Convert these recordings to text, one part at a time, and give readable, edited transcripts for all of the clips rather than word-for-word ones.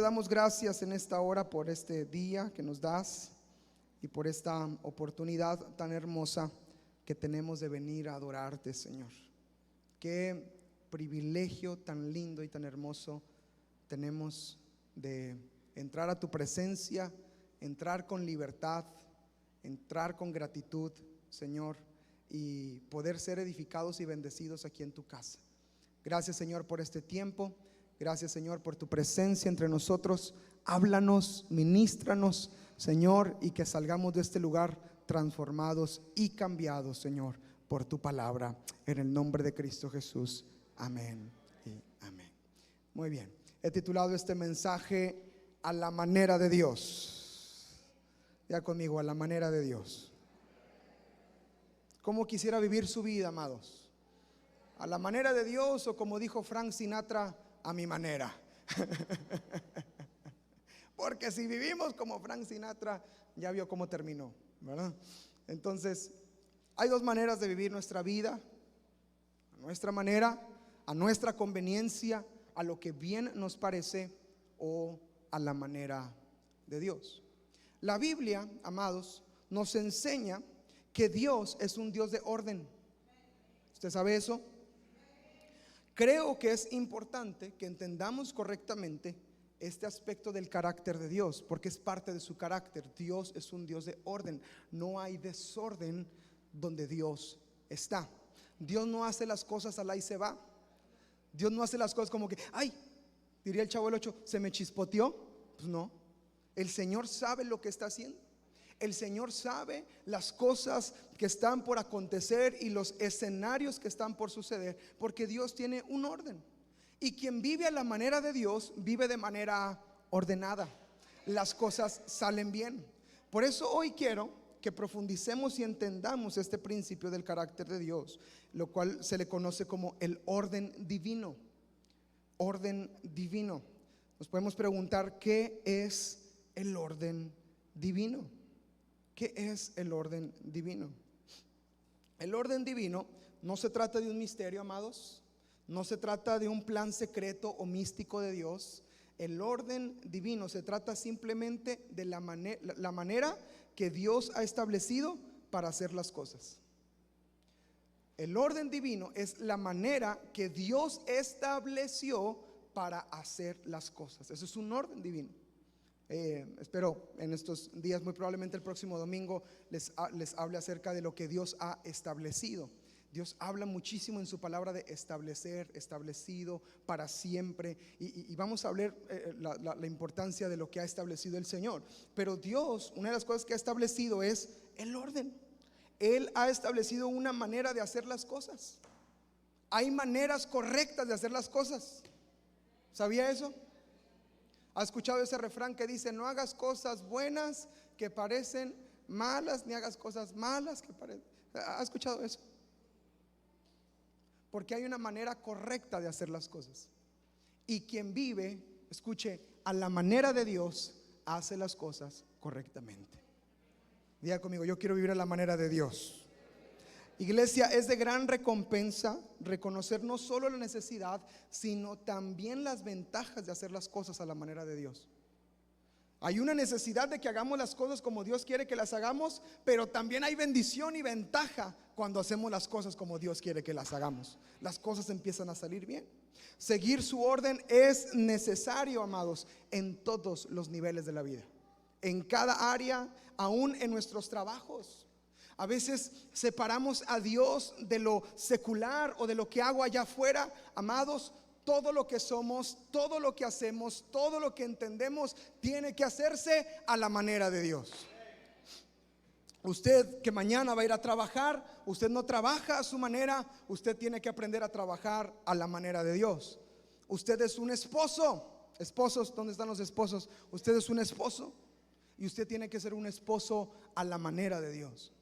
damos gracias en esta hora por este día que nos das y por esta oportunidad tan hermosa que tenemos de venir a adorarte, Señor. Qué privilegio tan lindo y tan hermoso tenemos de entrar a tu presencia, entrar con libertad, entrar con gratitud, Señor, y poder ser edificados y bendecidos aquí en tu casa. Gracias, Señor, por este tiempo. Gracias, Señor, por tu presencia entre nosotros. Háblanos, ministranos, Señor, y que salgamos de este lugar transformados y cambiados, Señor, por tu palabra. En el nombre de Cristo Jesús. Amén y amén. Muy bien. He titulado este mensaje a la manera de Dios. Ya conmigo, a la manera de Dios. ¿Cómo quisiera vivir su vida, amados? ¿A la manera de Dios o, como dijo Frank Sinatra, a mi manera? Porque si vivimos como Frank Sinatra, ya vio cómo terminó, ¿verdad? Entonces, hay dos maneras de vivir nuestra vida: a nuestra manera, a nuestra conveniencia, a lo que bien nos parece, o a la manera de Dios. La Biblia, amados, nos enseña que Dios es un Dios de orden. ¿Usted sabe eso? Creo que es importante que entendamos correctamente este aspecto del carácter de Dios, porque es parte de su carácter. Dios es un Dios de orden. No hay desorden donde Dios está. Dios no hace las cosas al ahí se va. Dios no hace las cosas como que, ay, diría el Chavo del 8, se me chispoteó. Pues no, el Señor sabe lo que está haciendo. El Señor sabe las cosas que están por acontecer y los escenarios que están por suceder, porque Dios tiene un orden. Y quien vive a la manera de Dios vive de manera ordenada. Las cosas salen bien. Por eso hoy quiero que profundicemos y entendamos este principio del carácter de Dios, lo cual se le conoce como el orden divino. Orden divino. Nos podemos preguntar, ¿qué es el orden divino? ¿Qué es el orden divino? El orden divino no se trata de un misterio, amados. No se trata de un plan secreto o místico de Dios. El orden divino se trata simplemente de la manera que Dios ha establecido para hacer las cosas. El orden divino es la manera que Dios estableció para hacer las cosas. Eso es un orden divino. Espero en estos días, muy probablemente el próximo domingo, les hable acerca de lo que Dios ha establecido. Dios habla muchísimo en su palabra de establecer, establecido para siempre, y vamos a hablar la importancia de lo que ha establecido el Señor. Pero Dios, una de las cosas que ha establecido es el orden. Él ha establecido una manera de hacer las cosas. Hay maneras correctas de hacer las cosas. ¿Sabía eso? ¿Ha escuchado ese refrán que dice: no hagas cosas buenas que parecen malas, ni hagas cosas malas que parecen? ¿Ha escuchado eso? Porque hay una manera correcta de hacer las cosas. Y quien vive, escuche, a la manera de Dios, hace las cosas correctamente. Diga conmigo: yo quiero vivir a la manera de Dios. Iglesia, es de gran recompensa reconocer no solo la necesidad, sino también las ventajas de hacer las cosas a la manera de Dios. Hay una necesidad de que hagamos las cosas como Dios quiere que las hagamos, pero también hay bendición y ventaja cuando hacemos las cosas como Dios quiere que las hagamos. Las cosas empiezan a salir bien. Seguir su orden es necesario, amados, en todos los niveles de la vida, en cada área, aún en nuestros trabajos. A veces separamos a Dios de lo secular o de lo que hago allá afuera. Amados, todo lo que somos, todo lo que hacemos, todo lo que entendemos tiene que hacerse a la manera de Dios. Usted que mañana va a ir a trabajar, usted no trabaja a su manera, usted tiene que aprender a trabajar a la manera de Dios. Usted es un esposo. Esposos, ¿dónde están los esposos? Usted es un esposo y usted tiene que ser un esposo a la manera de Dios,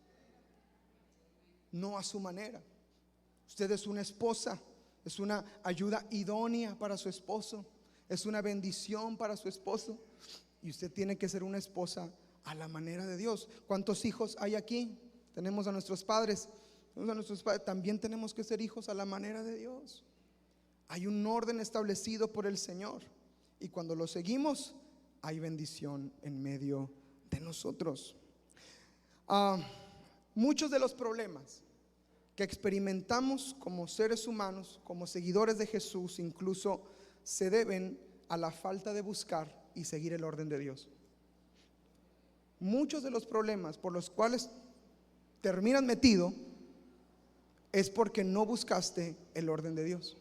no a su manera. Usted es una esposa, es una ayuda idónea para su esposo, es una bendición para su esposo, y usted tiene que ser una esposa a la manera de Dios. ¿Cuántos hijos hay aquí? Tenemos a nuestros padres. También tenemos que ser hijos a la manera de Dios. Hay un orden establecido por el Señor. Y cuando lo seguimos, hay bendición en medio de nosotros. Muchos de los problemas que experimentamos como seres humanos, como seguidores de Jesús, incluso se deben a la falta de buscar y seguir el orden de Dios. Muchos de los problemas por los cuales terminas metido es porque no buscaste el orden de Dios.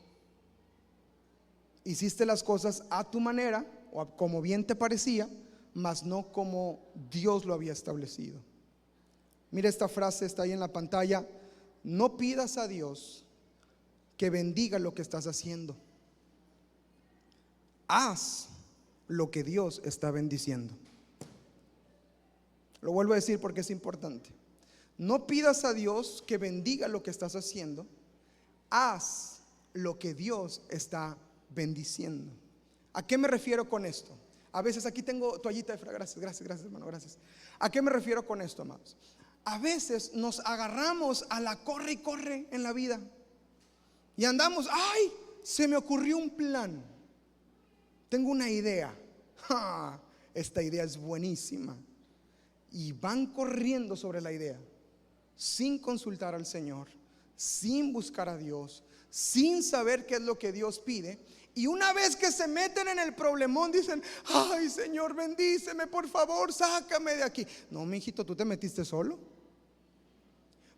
Hiciste las cosas a tu manera o como bien te parecía, mas no como Dios lo había establecido. Mira, esta frase está ahí en la pantalla: no pidas a Dios que bendiga lo que estás haciendo, haz lo que Dios está bendiciendo. Lo vuelvo a decir porque es importante. No pidas a Dios que bendiga lo que estás haciendo, haz lo que Dios está bendiciendo. ¿A qué me refiero con esto? A veces aquí tengo toallita de fragancia. Gracias hermano, gracias. ¿A qué me refiero con esto, amados? A veces nos agarramos a la corre y corre en la vida y andamos, ay, se me ocurrió un plan, tengo una idea, esta idea es buenísima, y van corriendo sobre la idea sin consultar al Señor, sin buscar a Dios, sin saber qué es lo que Dios pide. Y una vez que se meten en el problemón, dicen, ay Señor, bendíceme, por favor, sácame de aquí. No, mi hijito, tú te metiste solo,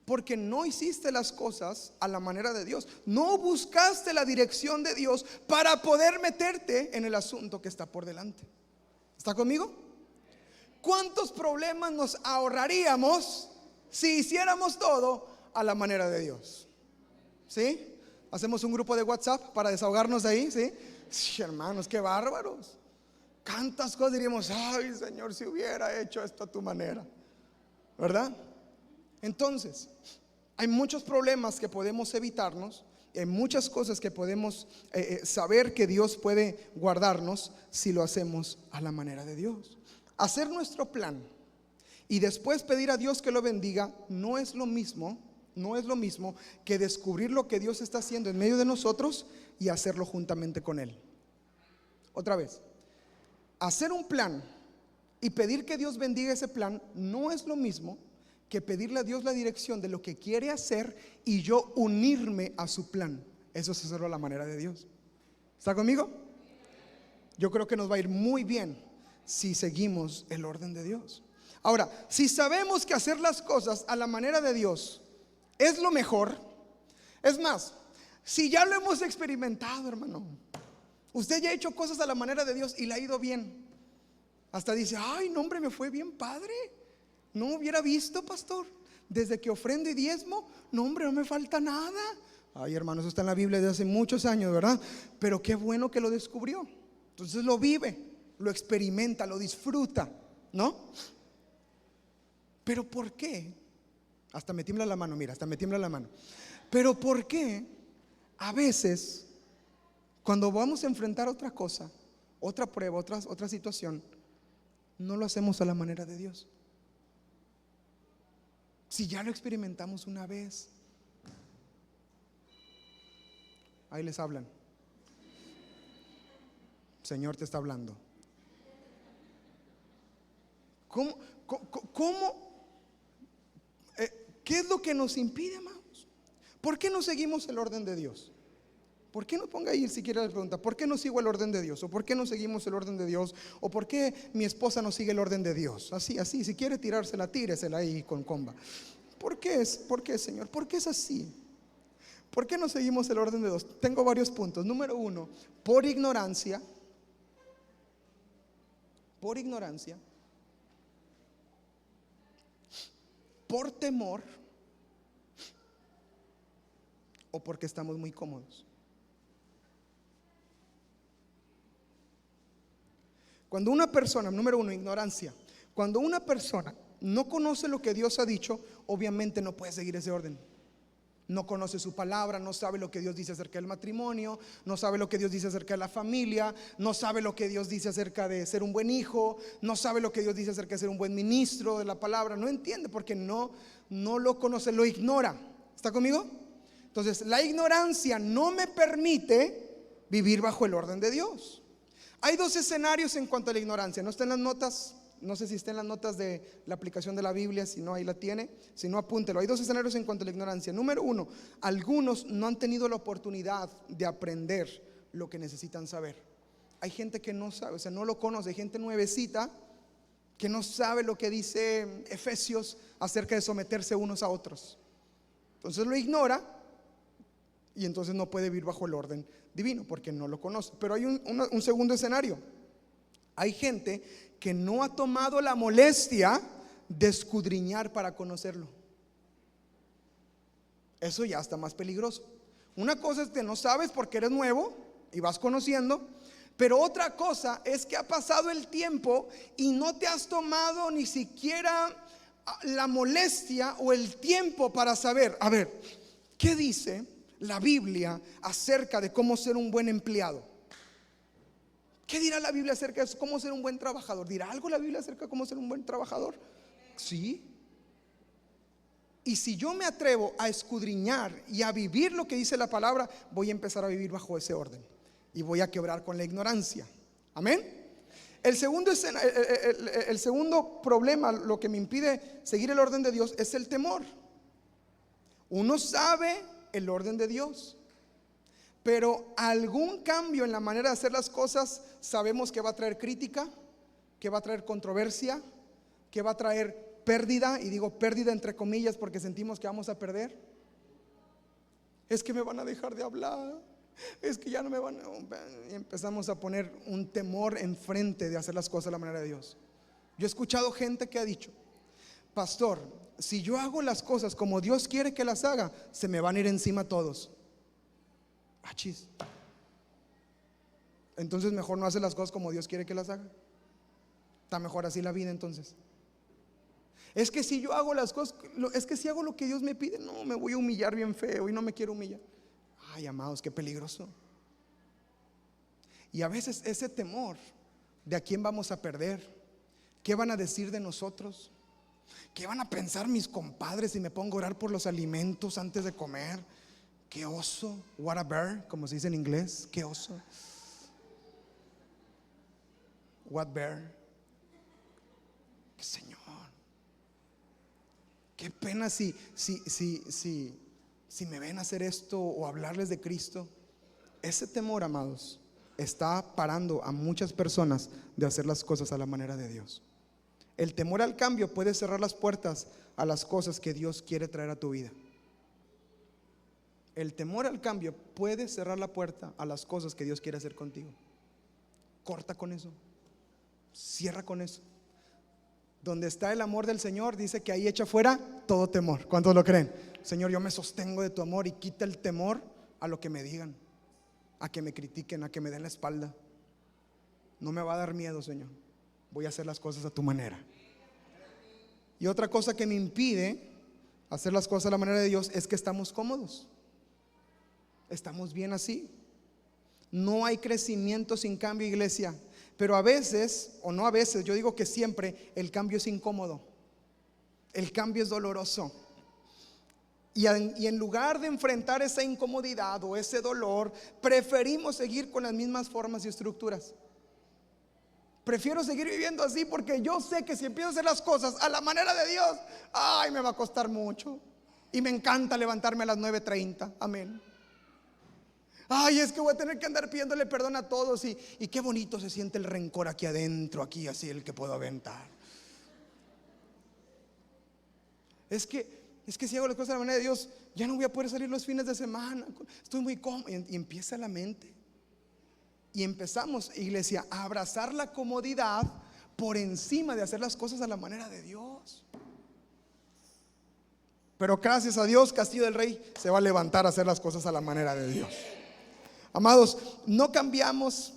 porque no hiciste las cosas a la manera de Dios. No buscaste la dirección de Dios para poder meterte en el asunto que está por delante. ¿Está conmigo? ¿Cuántos problemas nos ahorraríamos si hiciéramos todo a la manera de Dios? ¿Sí? Hacemos un grupo de WhatsApp para desahogarnos ahí, ¿sí? Sí, hermanos, qué bárbaros. Cuántas cosas diríamos, ay Señor, si hubiera hecho esto a tu manera, ¿verdad? Entonces, hay muchos problemas que podemos evitarnos, hay muchas cosas que podemos saber que Dios puede guardarnos si lo hacemos a la manera de Dios. Hacer nuestro plan y después pedir a Dios que lo bendiga no es lo mismo que descubrir lo que Dios está haciendo en medio de nosotros y hacerlo juntamente con Él. Otra vez, hacer un plan y pedir que Dios bendiga ese plan no es lo mismo que pedirle a Dios la dirección de lo que quiere hacer y yo unirme a su plan. Eso es hacerlo a la manera de Dios. ¿Está conmigo? Yo creo que nos va a ir muy bien si seguimos el orden de Dios. Ahora, si sabemos que hacer las cosas a la manera de Dios es lo mejor, es más, si ya lo hemos experimentado, hermano, usted ya ha hecho cosas a la manera de Dios y le ha ido bien, hasta dice, ay no hombre, me fue bien padre, no hubiera visto, pastor, desde que ofrendo y diezmo, no hombre, no me falta nada. Ay hermano, eso está en la Biblia desde hace muchos años, ¿verdad? Pero qué bueno que lo descubrió. Entonces lo vive, lo experimenta, lo disfruta, ¿no? Pero ¿por qué? Hasta me tiembla la mano, mira, hasta me tiembla la mano. Pero ¿por qué a veces cuando vamos a enfrentar otra cosa, otra prueba, otra situación, no lo hacemos a la manera de Dios? Si ya lo experimentamos una vez. Ahí les hablan. Señor te está hablando. ¿Cómo? ¿Qué es lo que nos impide, amados? ¿Por qué no seguimos el orden de Dios? ¿Por qué no ponga ahí si quiere la pregunta? ¿Por qué no sigo el orden de Dios? ¿O por qué no seguimos el orden de Dios? ¿O por qué mi esposa no sigue el orden de Dios? Así, si quiere tirársela, tíresela ahí con comba. ¿Por qué, Señor? ¿Por qué es así? ¿Por qué no seguimos el orden de Dios? Tengo varios puntos. Número uno, por ignorancia. Por ignorancia. Por temor. O porque estamos muy cómodos. Cuando una persona, número uno, ignorancia. Cuando una persona no conoce lo que Dios ha dicho, obviamente no puede seguir ese orden. No conoce su palabra, no sabe lo que Dios dice acerca del matrimonio, no sabe lo que Dios dice acerca de la familia, no sabe lo que Dios dice acerca de ser un buen hijo, no sabe lo que Dios dice acerca de ser un buen ministro de la palabra. No entiende porque no lo conoce, lo ignora. ¿Está conmigo? Entonces la ignorancia no me permite vivir bajo el orden de Dios. Hay dos escenarios en cuanto a la ignorancia. No está en las notas, no sé si está en las notas de la aplicación de la Biblia. Si no, ahí la tiene. Si no, apúntelo. Hay dos escenarios en cuanto a la ignorancia. Número uno, algunos no han tenido la oportunidad de aprender lo que necesitan saber. Hay gente que no sabe, o sea, no lo conoce. Hay gente nuevecita que no sabe lo que dice Efesios acerca de someterse unos a otros. Entonces lo ignora y entonces no puede vivir bajo el orden divino porque no lo conoce. Pero hay un segundo escenario. Hay gente que no ha tomado la molestia de escudriñar para conocerlo. Eso ya está más peligroso. Una cosa es que no sabes porque eres nuevo y vas conociendo, pero otra cosa es que ha pasado el tiempo y no te has tomado ni siquiera la molestia o el tiempo para saber, a ver, ¿qué dice la Biblia acerca de cómo ser un buen empleado? ¿Qué dirá la Biblia acerca de cómo ser un buen trabajador? ¿Dirá algo la Biblia acerca de cómo ser un buen trabajador? Sí. Y si yo me atrevo a escudriñar y a vivir lo que dice la palabra, voy a empezar a vivir bajo ese orden y voy a quebrar con la ignorancia. Amén. El segundo problema, lo que me impide seguir el orden de Dios, es el temor. Uno sabe el orden de Dios, pero algún cambio en la manera de hacer las cosas sabemos que va a traer crítica, que va a traer controversia, que va a traer pérdida. Y digo pérdida entre comillas porque sentimos que vamos a perder. Es que me van a dejar de hablar, es que ya no me van a... Y empezamos a poner un temor enfrente de hacer las cosas a la manera de Dios. Yo he escuchado gente que ha dicho: pastor, si yo hago las cosas como Dios quiere que las haga, se me van a ir encima todos. Achis. Entonces mejor no hace las cosas como Dios quiere que las haga. Está mejor así la vida entonces. Es que si yo hago las cosas, es que si hago lo que Dios me pide, no, me voy a humillar bien feo y no me quiero humillar. Ay, amados, qué peligroso. Y a veces ese temor de a quién vamos a perder, qué van a decir de nosotros, qué van a pensar mis compadres si me pongo a orar por los alimentos antes de comer. Qué oso, what a bear, como se dice en inglés. Qué oso, what bear. Señor, qué pena si me ven hacer esto o hablarles de Cristo. Ese temor, amados, está parando a muchas personas de hacer las cosas a la manera de Dios. El temor al cambio puede cerrar las puertas a las cosas que Dios quiere traer a tu vida. El temor al cambio puede cerrar la puerta a las cosas que Dios quiere hacer contigo. Corta con eso, cierra con eso. Donde está el amor del Señor, dice que ahí echa fuera todo temor. ¿Cuántos lo creen? Señor, yo me sostengo de tu amor y quita el temor a lo que me digan, a que me critiquen, a que me den la espalda. No me va a dar miedo, Señor. Voy a hacer las cosas a tu manera. Y otra cosa que me impide hacer las cosas a la manera de Dios es que estamos cómodos. Estamos bien así. No hay crecimiento sin cambio, iglesia. Pero a veces, o no a veces, yo digo que siempre, el cambio es incómodo. El cambio es doloroso. Y en lugar de enfrentar esa incomodidad o ese dolor, preferimos seguir con las mismas formas y estructuras. Prefiero seguir viviendo así porque yo sé que si empiezo a hacer las cosas a la manera de Dios, ay, me va a costar mucho. Y me encanta levantarme a las 9:30. Amén. Ay, es que voy a tener que andar pidiéndole perdón a todos y qué bonito se siente el rencor aquí adentro, aquí así el que puedo aventar. Es que si hago las cosas de la manera de Dios, ya no voy a poder salir los fines de semana. Estoy muy cómodo. Y empieza la mente. Y empezamos, iglesia, a abrazar la comodidad por encima de hacer las cosas a la manera de Dios. Pero gracias a Dios, Castillo del Rey se va a levantar a hacer las cosas a la manera de Dios. Amados, no cambiamos.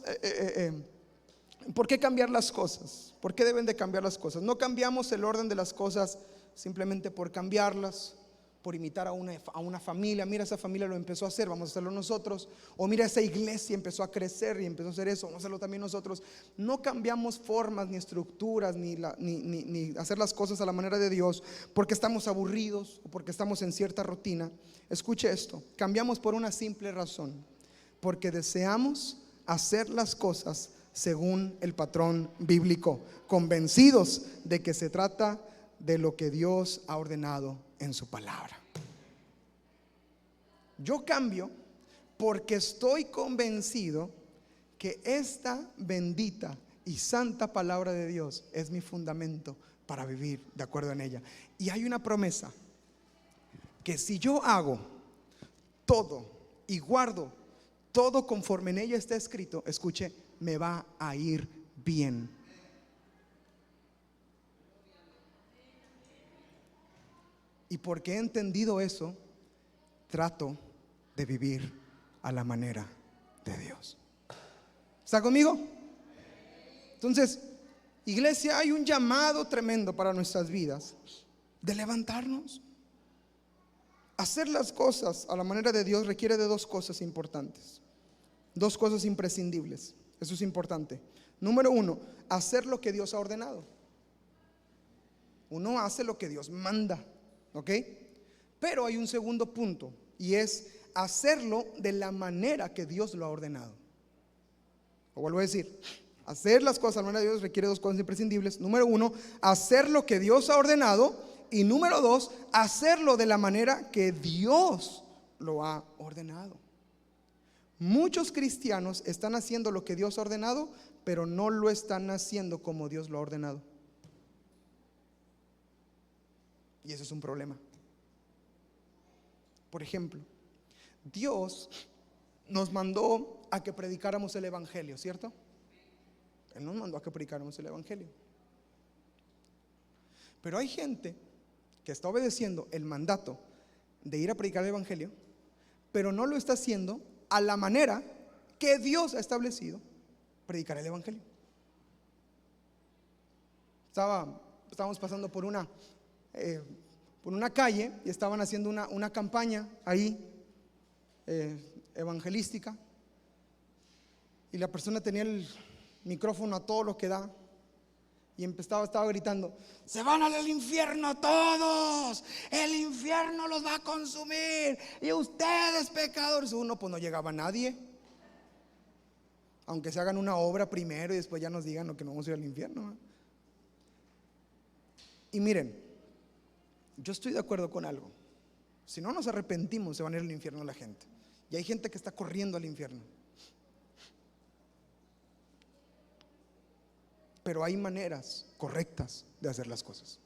¿Por qué cambiar las cosas? ¿Por qué deben de cambiar las cosas? No cambiamos el orden de las cosas simplemente por cambiarlas, por imitar a una familia. Mira, esa familia lo empezó a hacer, vamos a hacerlo nosotros. O mira, esa iglesia empezó a crecer y empezó a hacer eso, vamos a hacerlo también nosotros. No cambiamos formas ni estructuras ni hacer las cosas a la manera de Dios porque estamos aburridos o porque estamos en cierta rutina. Escuche esto, cambiamos por una simple razón: porque deseamos hacer las cosas según el patrón bíblico, convencidos de que se trata de lo que Dios ha ordenado en su palabra. Yo cambio porque estoy convencido que esta bendita y santa palabra de Dios es mi fundamento para vivir de acuerdo en ella. Y hay una promesa, que si yo hago todo y guardo todo conforme en ella está escrito, escuche, me va a ir bien. Y porque he entendido eso, trato de vivir a la manera de Dios. ¿Está conmigo? Entonces, iglesia, hay un llamado tremendo para nuestras vidas de levantarnos. Hacer las cosas a la manera de Dios requiere de dos cosas importantes, dos cosas imprescindibles. Eso es importante. Número uno, hacer lo que Dios ha ordenado. Uno hace lo que Dios manda, ¿ok? Pero hay un segundo punto, y es hacerlo de la manera que Dios lo ha ordenado. Lo vuelvo a decir, hacer las cosas a la manera de Dios requiere dos cosas imprescindibles. Número uno, hacer lo que Dios ha ordenado. Y número dos, hacerlo de la manera que Dios lo ha ordenado. Muchos cristianos están haciendo lo que Dios ha ordenado, pero no lo están haciendo como Dios lo ha ordenado. Y eso es un problema. Por ejemplo, Dios nos mandó a que predicáramos el evangelio, ¿cierto? Él nos mandó a que predicáramos el evangelio. Pero hay gente que está obedeciendo el mandato de ir a predicar el evangelio, pero no lo está haciendo a la manera que Dios ha establecido predicar el evangelio. Estábamos pasando por una calle y estaban haciendo una campaña ahí evangelística, y la persona tenía el micrófono a todo lo que da y estaba gritando: se van al infierno todos, el infierno los va a consumir, y ustedes pecadores. Uno, pues no llegaba nadie, aunque se hagan una obra primero y después ya nos digan lo que no vamos a ir al infierno. Y miren, yo estoy de acuerdo con algo: si no nos arrepentimos, se van a ir al infierno la gente. Y hay gente que está corriendo al infierno. Pero hay maneras correctas de hacer las cosas.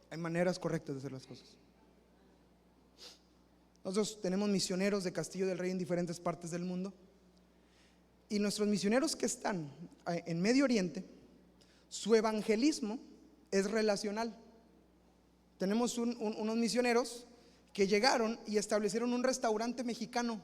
Hay maneras correctas de hacer las cosas. Nosotros tenemos misioneros de Castillo del Rey en diferentes partes del mundo. Y nuestros misioneros que están en Medio Oriente, su evangelismo es relacional. Tenemos unos misioneros que llegaron y establecieron un restaurante mexicano.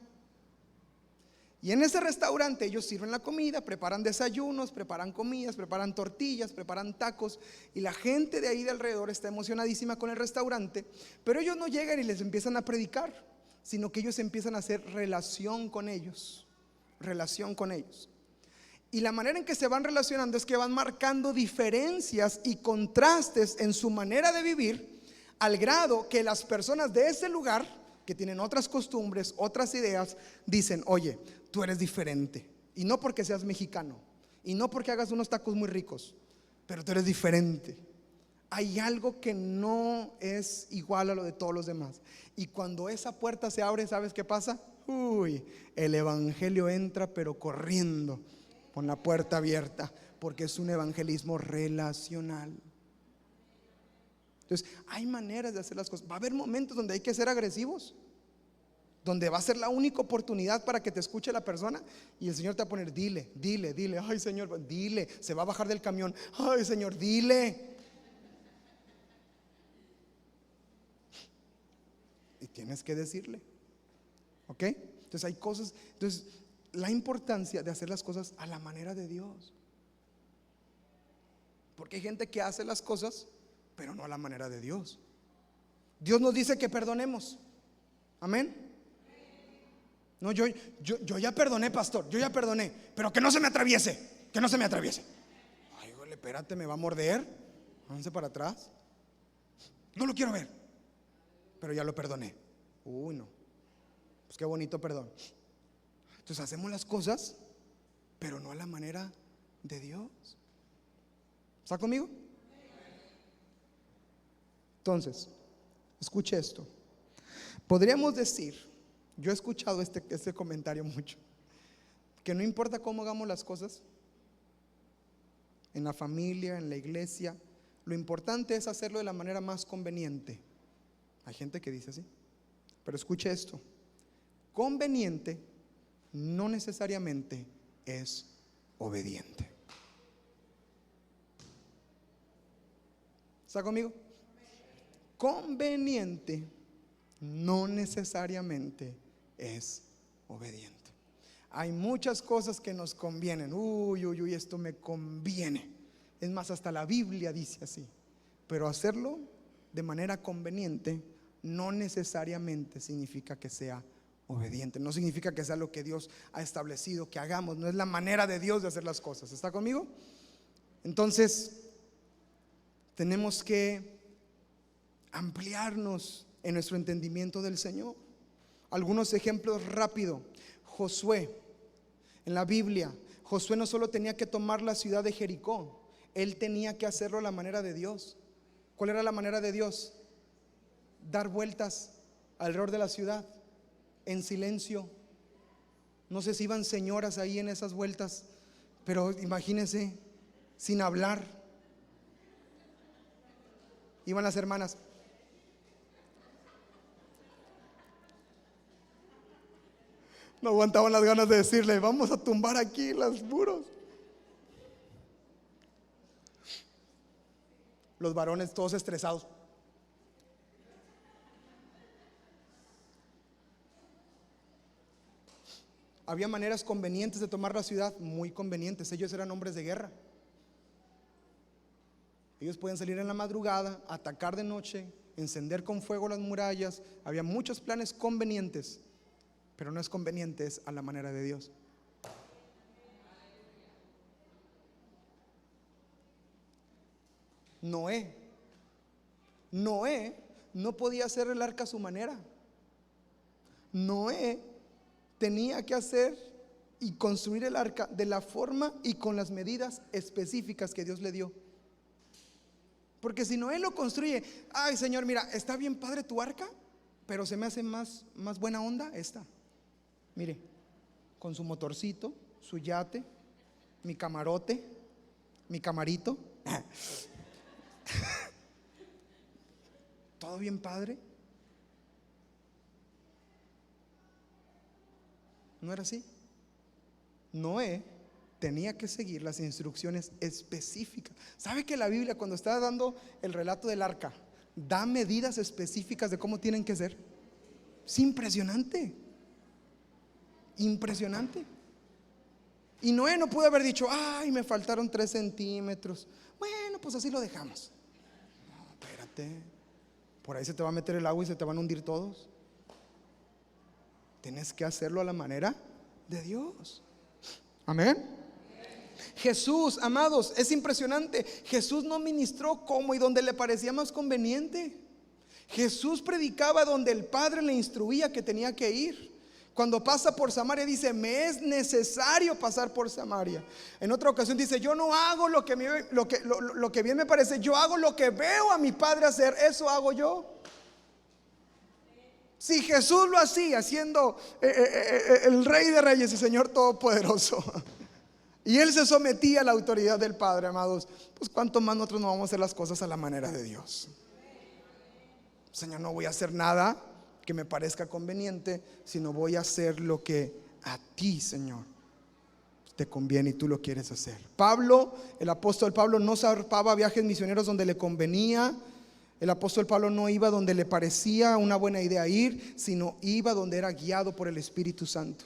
Y en ese restaurante ellos sirven la comida, preparan desayunos, preparan comidas, preparan tortillas, preparan tacos, y la gente de ahí de alrededor está emocionadísima con el restaurante. Pero ellos no llegan y les empiezan a predicar, sino que ellos empiezan a hacer relación con ellos. Relación con ellos. Y la manera en que se van relacionando es que van marcando diferencias y contrastes en su manera de vivir, al grado que las personas de ese lugar, que tienen otras costumbres, otras ideas, dicen: oye, tú eres diferente. Y no porque seas mexicano, y no porque hagas unos tacos muy ricos, pero tú eres diferente. Hay algo que no es igual a lo de todos los demás. Y cuando esa puerta se abre, ¿sabes qué pasa? El evangelio entra, pero corriendo, con la puerta abierta, porque es un evangelismo relacional. Entonces, hay maneras de hacer las cosas. Va a haber momentos donde hay que ser agresivos, donde va a ser la única oportunidad para que te escuche la persona, y el Señor te va a poner: dile, dile, dile. Ay, Señor, dile. Se va a bajar del camión: ay, Señor, dile. Y tienes que decirle, ¿ok? Entonces hay cosas. Entonces, la importancia de hacer las cosas a la manera de Dios, porque hay gente que hace las cosas pero no a la manera de Dios. Dios nos dice que perdonemos. Amén. No, yo ya perdoné, pastor, yo ya perdoné, pero que no se me atraviese, que no se me atraviese. Ay, güey, espérate, me va a morder. Avance para atrás. No lo quiero ver, pero ya lo perdoné. No, pues qué bonito perdón. Entonces hacemos las cosas, pero no a la manera de Dios. ¿Está conmigo? Entonces, escuche esto. Podríamos decir, yo he escuchado este comentario mucho, que no importa cómo hagamos las cosas, en la familia, en la iglesia, lo importante es hacerlo de la manera más conveniente. Hay gente que dice así, pero escuche esto: conveniente no necesariamente es obediente. ¿Está conmigo? Conveniente no necesariamente es obediente. Hay muchas cosas que nos convienen. Uy, esto me conviene. Es más, hasta la Biblia dice así. Pero hacerlo de manera conveniente no necesariamente significa que sea obediente. No significa que sea lo que Dios ha establecido que hagamos. No es la manera de Dios de hacer las cosas. ¿Está conmigo? Entonces, tenemos que ampliarnos en nuestro entendimiento del Señor. Algunos ejemplos rápido. Josué, en la Biblia, Josué no solo tenía que tomar la ciudad de Jericó, él tenía que hacerlo a la manera de Dios. ¿Cuál era la manera de Dios? Dar vueltas alrededor de la ciudad en silencio. No sé si iban señoras ahí en esas vueltas, pero imagínense, sin hablar. Iban las hermanas. No aguantaban las ganas de decirle: vamos a tumbar aquí los muros. Los varones todos estresados. Había maneras convenientes de tomar la ciudad, muy convenientes. Ellos eran hombres de guerra. Ellos podían salir en la madrugada, atacar de noche, encender con fuego las murallas. Había muchos planes convenientes, pero no es conveniente, es a la manera de Dios. Noé no podía hacer el arca a su manera. Noé tenía que hacer y construir el arca de la forma y con las medidas específicas que Dios le dio. Porque si Noé lo construye: ay, Señor, mira, está bien padre tu arca, pero se me hace más buena onda esta. Mire, con su motorcito, su yate, mi camarote, mi camarito. Todo bien padre. No era así. Noé tenía que seguir las instrucciones específicas. ¿Sabe que la Biblia, cuando está dando el relato del arca, da medidas específicas de cómo tienen que ser? Es impresionante. Impresionante. Y Noé no pudo haber dicho: ay, me faltaron 3 centímetros. Bueno, pues así lo dejamos. No, espérate. Por ahí se te va a meter el agua y se te van a hundir todos. Tienes que hacerlo a la manera de Dios. Amén. Jesús, amados, es impresionante. Jesús no ministró como y donde le parecía más conveniente. Jesús predicaba donde el Padre le instruía que tenía que ir. Cuando pasa por Samaria dice: me es necesario pasar por Samaria. En otra ocasión dice: yo no hago lo que bien me parece, yo hago lo que veo a mi Padre hacer, eso hago yo. Si Jesús lo hacía siendo el Rey de Reyes y Señor Todopoderoso, y Él se sometía a la autoridad del Padre, amados, pues cuánto más nosotros no vamos a hacer las cosas a la manera de Dios. Señor, no voy a hacer nada que me parezca conveniente, sino voy a hacer lo que a ti, Señor, te conviene y tú lo quieres hacer. Pablo, el apóstol Pablo, no zarpaba viajes misioneros donde le convenía. El apóstol Pablo no iba donde le parecía una buena idea ir, sino iba donde era guiado por el Espíritu Santo.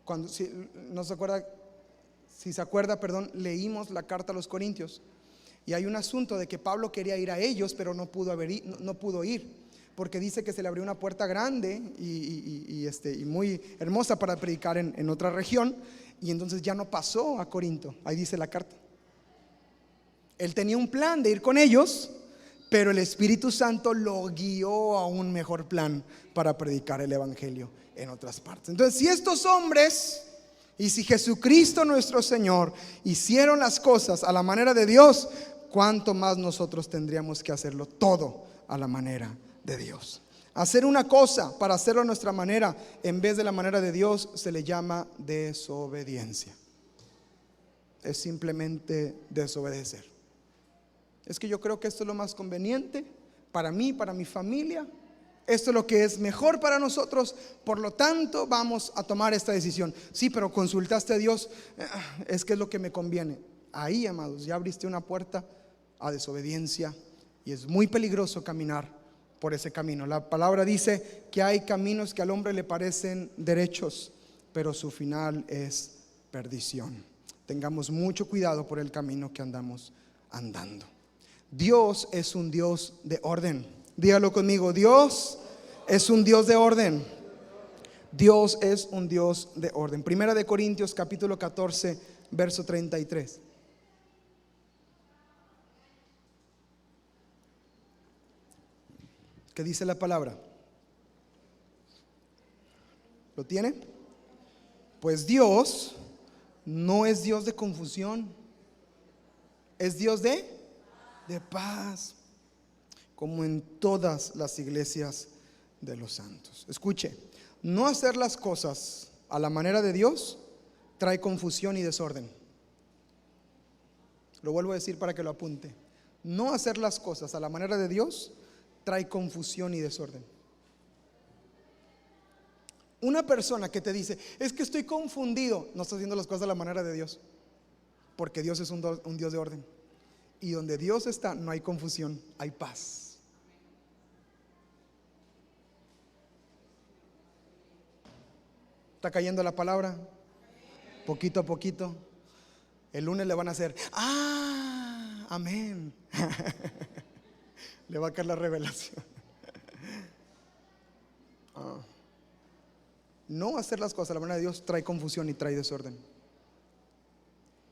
Cuando, si se acuerda, leímos la carta a los Corintios. Y hay un asunto de que Pablo quería ir a ellos, pero no pudo ir, porque dice que se le abrió una puerta grande y muy hermosa para predicar en otra región, y entonces ya no pasó a Corinto. Ahí dice la carta. Él tenía un plan de ir con ellos, pero el Espíritu Santo lo guió a un mejor plan para predicar el evangelio en otras partes. Entonces, si estos hombres y si Jesucristo nuestro Señor hicieron las cosas a la manera de Dios, ¿cuánto más nosotros tendríamos que hacerlo todo a la manera de Dios? Hacer una cosa para hacerlo a nuestra manera en vez de la manera de Dios se le llama desobediencia. Es simplemente desobedecer. Es que yo creo que esto es lo más conveniente para mí, para mi familia. Esto es lo que es mejor para nosotros, por lo tanto vamos a tomar esta decisión. Sí, pero consultaste a Dios, es que es lo que me conviene. Ahí, amados, ya abriste una puerta a desobediencia y es muy peligroso caminar por ese camino. La palabra dice que hay caminos que al hombre le parecen derechos, pero su final es perdición. Tengamos mucho cuidado por el camino que andamos andando. Dios es un Dios de orden. Dígalo conmigo, Dios es un Dios de orden. Dios es un Dios de orden. Primera de Corintios capítulo 14, verso 33. ¿Qué dice la palabra? ¿Lo tiene? Pues Dios no es Dios de confusión, es Dios de paz, como en todas las iglesias de los santos. Escuche, no hacer las cosas a la manera de Dios trae confusión y desorden. Lo vuelvo a decir para que lo apunte. No hacer las cosas a la manera de Dios trae confusión y desorden. Una persona que te dice, es que estoy confundido, no está haciendo las cosas a la manera de Dios, porque Dios es un Dios de orden. Y donde Dios está no hay confusión, hay paz. ¿Está cayendo la palabra? Poquito a poquito. El lunes le van a hacer, amén. Le va a caer la revelación. No hacer las cosas a la manera de Dios trae confusión y trae desorden.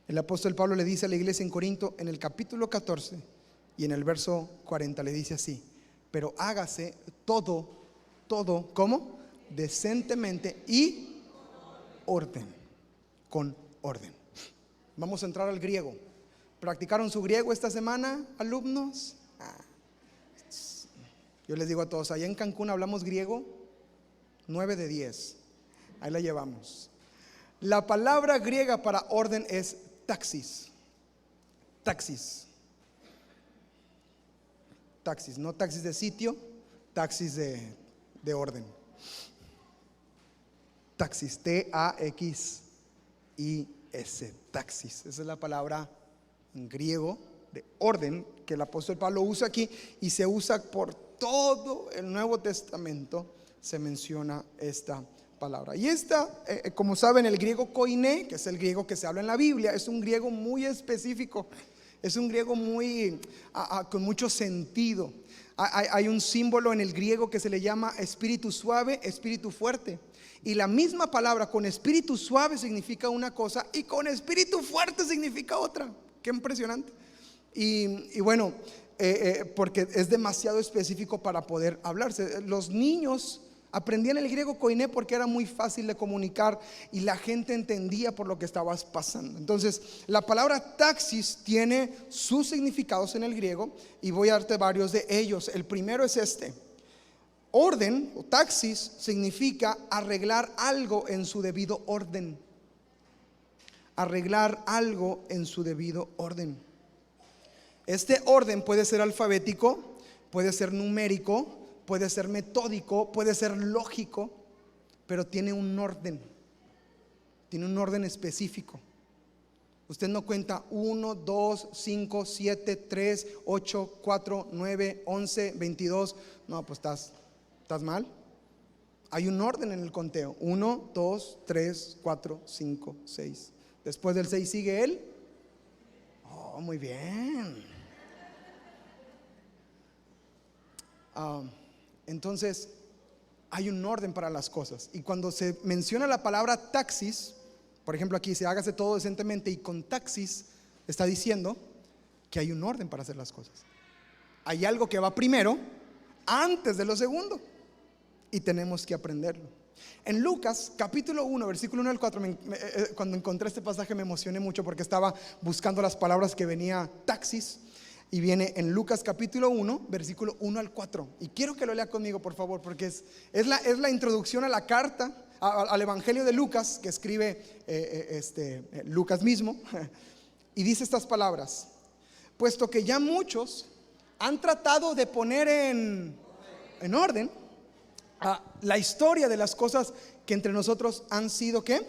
El apóstol Pablo le dice a la iglesia en Corinto en el capítulo 14 y en el verso 40 le dice así: pero hágase todo, ¿cómo? Decentemente y orden, con orden. Vamos a entrar al griego. ¿Practicaron su griego esta semana, alumnos? Yo les digo a todos, allá en Cancún hablamos griego 9 de 10. Ahí la llevamos. La palabra griega para orden es taxis. Taxis. Taxis, no taxis de sitio, taxis de orden. Taxis, T-A-X-I-S, taxis. Esa es la palabra en griego de orden que el apóstol Pablo usa aquí y se usa por todo el Nuevo Testamento. Se menciona esta palabra. Y esta, como saben, el griego koiné, que es el griego que se habla en la Biblia, es un griego muy específico. Es un griego muy con mucho sentido. Hay un símbolo en el griego que se le llama espíritu suave, espíritu fuerte. Y la misma palabra con espíritu suave significa una cosa y con espíritu fuerte significa otra. Qué impresionante. Y bueno, porque es demasiado específico para poder hablarse. Los niños aprendían el griego koiné porque era muy fácil de comunicar y la gente entendía por lo que estabas pasando. Entonces, la palabra taxis tiene sus significados en el griego y voy a darte varios de ellos. El primero es este. Orden o taxis significa arreglar algo en su debido orden. Arreglar algo en su debido orden. Este orden puede ser alfabético, puede ser numérico, puede ser metódico, puede ser lógico, pero tiene un orden. Tiene un orden específico. Usted no cuenta 1, 2, 5, 7, 3, 8, 4, 9, 11, 22. No, pues estás mal. Hay un orden en el conteo. 1, 2, 3, 4, 5, 6. Después del 6 sigue él. Oh, muy bien. Entonces hay un orden para las cosas. Y cuando se menciona la palabra taxis, por ejemplo aquí se hágase todo decentemente, y con taxis está diciendo que hay un orden para hacer las cosas. Hay algo que va primero antes de lo segundo y tenemos que aprenderlo. En Lucas capítulo 1 versículo 1 al 4, cuando encontré este pasaje me emocioné mucho porque estaba buscando las palabras que venía taxis, y viene en Lucas capítulo 1 versículo 1 al 4, y quiero que lo lea conmigo por favor, porque es la introducción a la carta, al evangelio de Lucas que escribe Lucas mismo. Y dice estas palabras: puesto que ya muchos han tratado de poner en orden la historia de las cosas que entre nosotros han sido ¿qué?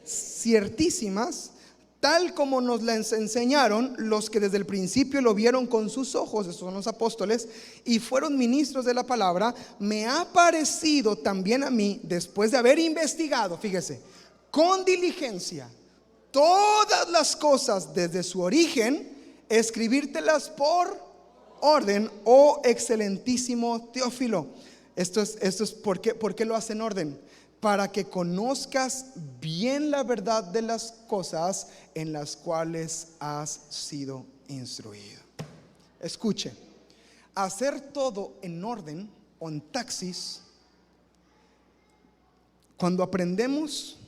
Ciertísimas, tal como nos las enseñaron los que desde el principio lo vieron con sus ojos, esos son los apóstoles, y fueron ministros de la palabra, me ha parecido también a mí, después de haber investigado, fíjese, con diligencia todas las cosas desde su origen, escribírtelas por orden, oh excelentísimo Teófilo. Esto es ¿por qué lo hace en orden? Para que conozcas bien la verdad de las cosas en las cuales has sido instruido. Escuche, hacer todo en orden o en taxis, cuando aprendemos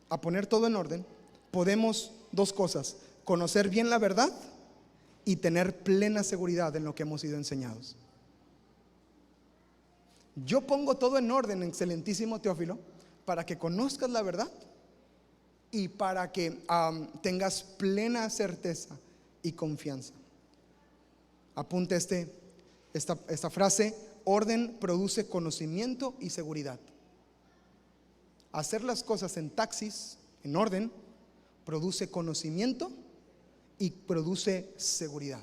a poner todo en orden, podemos dos cosas: conocer bien la verdad y tener plena seguridad en lo que hemos sido enseñados. Yo pongo todo en orden, excelentísimo Teófilo, para que conozcas la verdad y para que tengas plena certeza y confianza. Apunte esta frase: orden produce conocimiento y seguridad. Hacer las cosas en taxis, en orden, produce conocimiento y produce seguridad.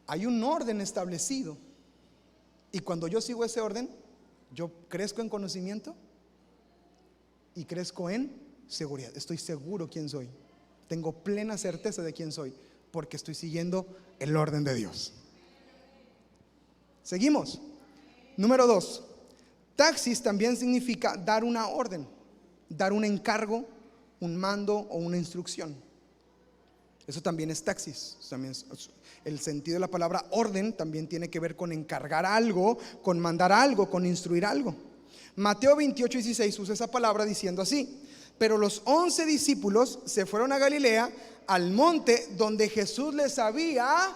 Hay un orden establecido, y cuando yo sigo ese orden, yo crezco en conocimiento y crezco en seguridad. Estoy seguro quién soy, tengo plena certeza de quién soy, porque estoy siguiendo el orden de Dios. Seguimos. Número 2, taxis también significa dar una orden, dar un encargo, un mando o una instrucción. Eso también es taxis. El sentido de la palabra orden también tiene que ver con encargar algo, con mandar algo, con instruir algo. Mateo 28:16 usa esa palabra diciendo así: pero los 11 discípulos se fueron a Galilea, al monte donde Jesús les había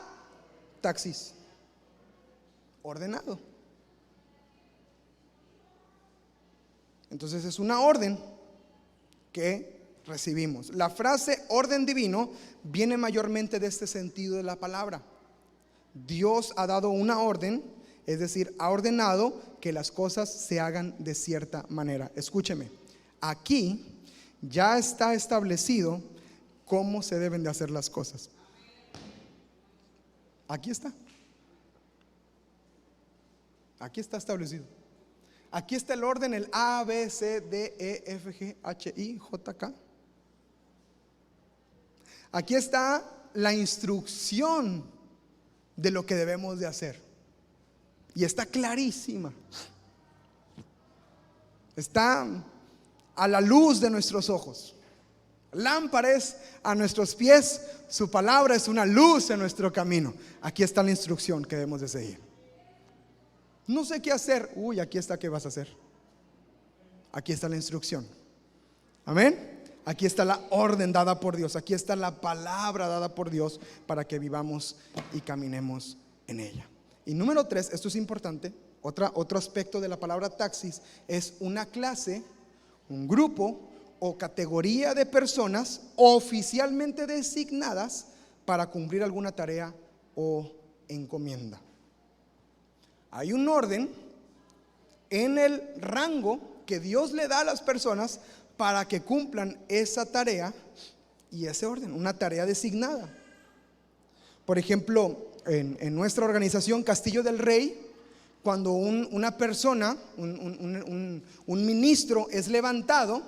taxis, ordenado. Entonces es una orden que recibimos. La frase orden divino viene mayormente de este sentido de la palabra. Dios ha dado una orden, es decir, ha ordenado que las cosas se hagan de cierta manera. Escúcheme, aquí ya está establecido cómo se deben de hacer las cosas. Aquí está. Aquí está establecido. Aquí está el orden, el A, B, C, D, E, F, G, H, I, J, K. Aquí está la instrucción de lo que debemos de hacer. Y está clarísima. Está a la luz de nuestros ojos. Lámpara es a nuestros pies, su palabra es una luz en nuestro camino. Aquí está la instrucción que debemos de seguir. No sé qué hacer. Aquí está qué vas a hacer. Aquí está la instrucción. Amén. Aquí está la orden dada por Dios. Aquí está la palabra dada por Dios para que vivamos y caminemos en ella. Y número 3, esto es importante. Otro aspecto de la palabra taxis es una clase, un grupo o categoría de personas oficialmente designadas para cumplir alguna tarea o encomienda. Hay un orden en el rango que Dios le da a las personas para que cumplan esa tarea y ese orden, una tarea designada. Por ejemplo, en nuestra organización Castillo del Rey, cuando una persona, un ministro es levantado,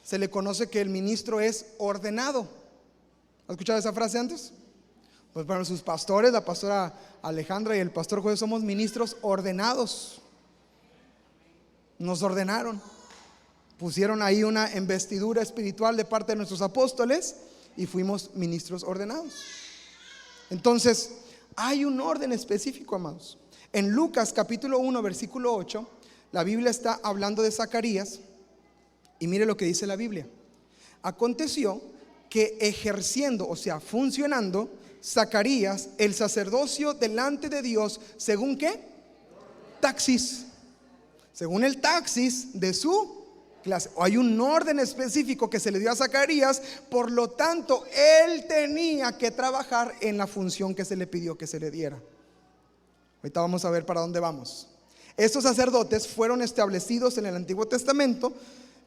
se le conoce que el ministro es ordenado. ¿Has escuchado esa frase antes? Pues para sus pastores, la pastora Alejandra y el pastor José, somos ministros ordenados. Nos ordenaron, pusieron ahí una investidura espiritual de parte de nuestros apóstoles y fuimos ministros ordenados. Entonces, hay un orden específico, amados. En Lucas capítulo 1, versículo 8, la Biblia está hablando de Zacarías. Y mire lo que dice la Biblia. Aconteció que ejerciendo, o sea, funcionando, Zacarías el sacerdocio delante de Dios, ¿según qué? Taxis. Según el taxis de su clase. Hay un orden específico que se le dio a Zacarías, por lo tanto, él tenía que trabajar en la función que se le pidió que se le diera. Ahorita vamos a ver para dónde vamos. Estos sacerdotes fueron establecidos en el Antiguo Testamento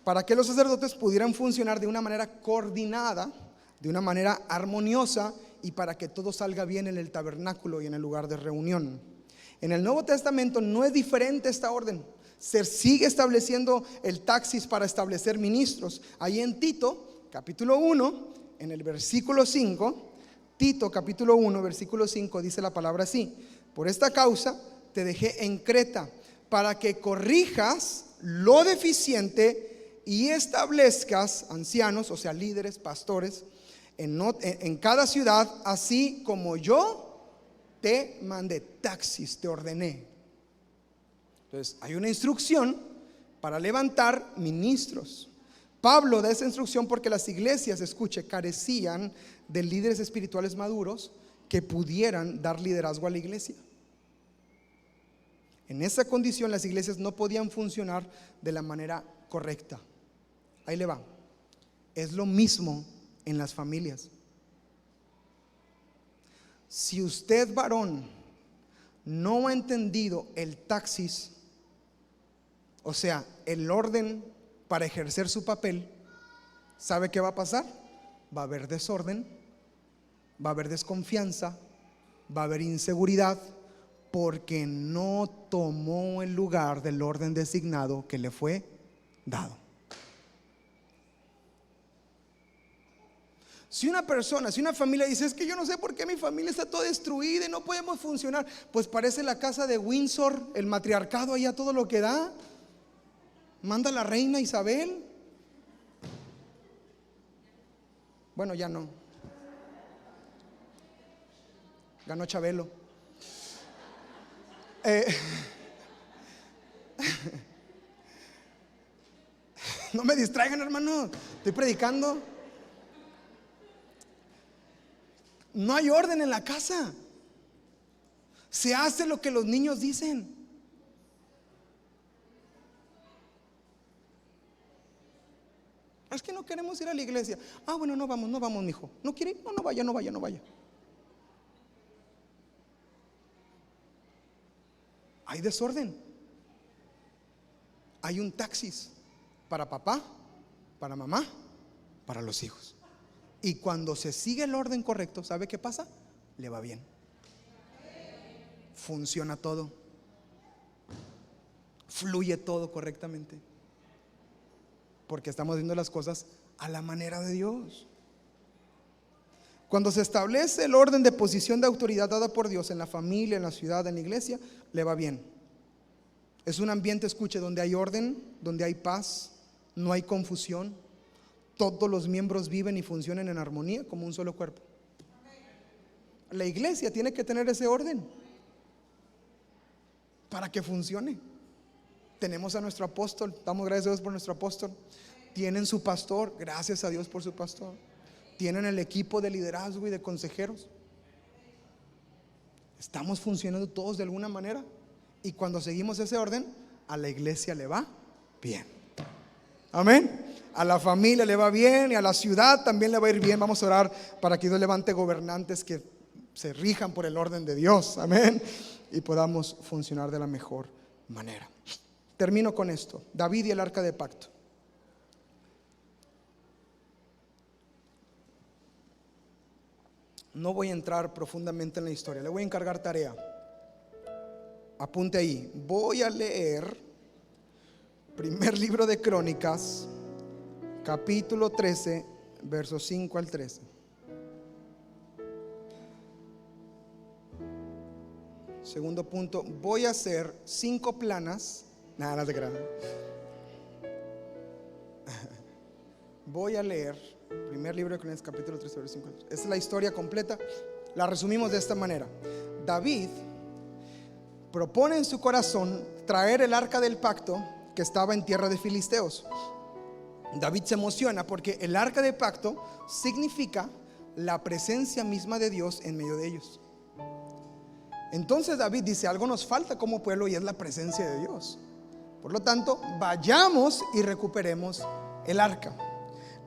para que los sacerdotes pudieran funcionar de una manera coordinada, de una manera armoniosa, y para que todo salga bien en el tabernáculo y en el lugar de reunión. En el Nuevo Testamento no es diferente esta orden. Se sigue estableciendo el taxis para establecer ministros. Ahí en Tito capítulo 1, en el versículo 5, Tito capítulo 1, versículo 5, dice la palabra así: por esta causa te dejé en Creta, para que corrijas lo deficiente y establezcas ancianos, o sea, líderes, pastores, en cada ciudad, así como yo te mandé. Taxis, te ordené. Entonces, hay una instrucción para levantar ministros. Pablo da esa instrucción porque las iglesias, escuche, carecían de líderes espirituales maduros que pudieran dar liderazgo a la iglesia. En esa condición las iglesias no podían funcionar de la manera correcta. Ahí le va. Es lo mismo en las familias. Si usted, varón, no ha entendido el taxis, o sea, el orden para ejercer su papel, ¿sabe qué va a pasar? Va a haber desorden, va a haber desconfianza, va a haber inseguridad, porque no tomó el lugar del orden designado que le fue dado. Si una persona, si una familia dice: es que yo no sé por qué mi familia está toda destruida y no podemos funcionar, pues parece la casa de Windsor, el matriarcado allá todo lo que da. Manda la reina Isabel. Bueno, ya no. Ganó Chabelo. No me distraigan, hermano. Estoy predicando. No hay orden en la casa. Se hace lo que los niños dicen. Es que no queremos ir a la iglesia. Ah, bueno, no vamos, mijo. ¿No quiere ir? No vaya. Hay desorden. Hay un taxis para papá, para mamá, para los hijos. Y cuando se sigue el orden correcto, ¿sabe qué pasa? Le va bien. Funciona todo. Fluye todo correctamente. Porque estamos haciendo las cosas a la manera de Dios. Cuando se establece el orden de posición de autoridad dada por Dios en la familia, en la ciudad, en la iglesia, le va bien. Es un ambiente, escuche, donde hay orden, donde hay paz, no hay confusión. Todos los miembros viven y funcionan en armonía como un solo cuerpo. La iglesia tiene que tener ese orden para que funcione. Tenemos a nuestro apóstol, damos gracias a Dios por nuestro apóstol. Tienen su pastor, gracias a Dios por su pastor. Tienen el equipo de liderazgo y de consejeros. Estamos funcionando todos de alguna manera. Y cuando seguimos ese orden, a la iglesia le va bien. Amén. A la familia le va bien y a la ciudad también le va a ir bien. Vamos a orar para que Dios levante gobernantes que se rijan por el orden de Dios. Amén. Y podamos funcionar de la mejor manera. Termino con esto. David y el arca de pacto. No voy a entrar profundamente en la historia. Le voy a encargar tarea. Apunte ahí. Voy a leer primer libro de Crónicas, capítulo 13, versos 5 al 13. Segundo punto, voy a hacer 5 planas. Nada de grande. Voy a leer primer libro de Crónicas, capítulo 13, versos 5 al 13. Esta es la historia completa. la resumimos de esta manera. David propone en su corazón traer el arca del pacto que estaba en tierra de filisteos. David se emociona porque el arca del pacto significa la presencia misma de Dios en medio de ellos. Entonces David dice: algo nos falta como pueblo y es la presencia de Dios. Por lo tanto, vayamos y recuperemos el arca.